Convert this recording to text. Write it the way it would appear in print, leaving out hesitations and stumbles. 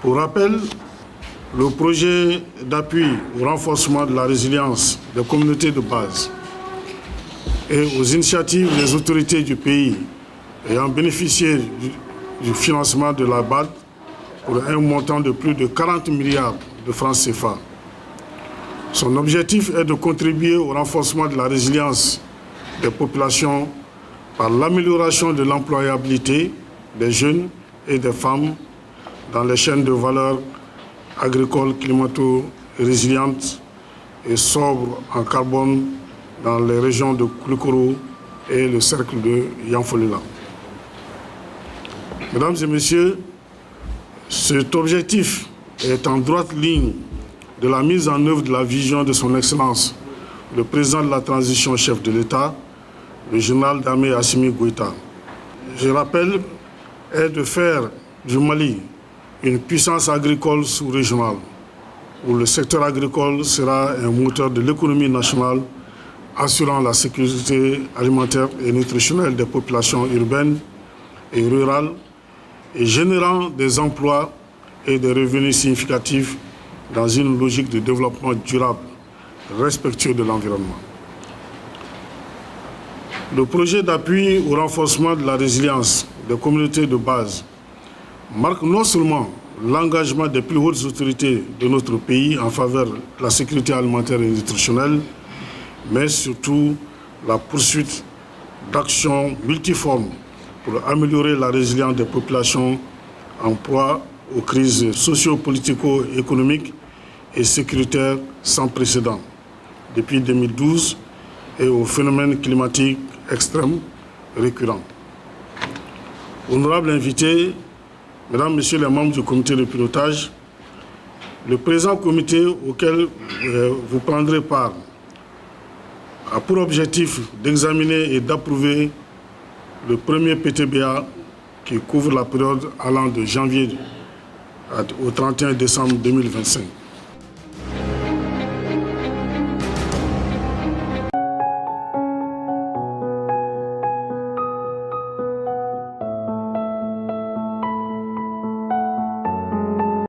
Pour rappel, le projet d'appui au renforcement de la résilience des communautés de base et aux initiatives des autorités du pays ayant bénéficié du financement de la BAD pour un montant de plus de 40 milliards de francs CFA. Son objectif est de contribuer au renforcement de la résilience des populations par l'amélioration de l'employabilité des jeunes et des femmes dans les chaînes de valeur agricoles climato-résilientes et sobres en carbone dans les régions de Koulikoro et le cercle de Yanfolila. Mesdames et messieurs, cet objectif est en droite ligne de la mise en œuvre de la vision de son Excellence, le président de la transition chef de l'État, le général d'armée Assimi Goïta. Je rappelle, est de faire du Mali une puissance agricole sous-régionale, où le secteur agricole sera un moteur de l'économie nationale, assurant la sécurité alimentaire et nutritionnelle des populations urbaines et rurales et générant des emplois et des revenus significatifs dans une logique de développement durable, respectueux de l'environnement. Le projet d'appui au renforcement de la résilience des communautés de base marque non seulement l'engagement des plus hautes autorités de notre pays en faveur de la sécurité alimentaire et nutritionnelle, mais surtout la poursuite d'actions multiformes pour améliorer la résilience des populations en proie aux crises socio-politico-économiques et sécuritaires sans précédent depuis 2012 et aux phénomènes climatiques extrêmes récurrents. Honorables invités, Mesdames, Messieurs les membres du comité de pilotage, le présent comité auquel vous prendrez part a pour objectif d'examiner et d'approuver le premier PTBA qui couvre la période allant de janvier au 31 décembre 2025.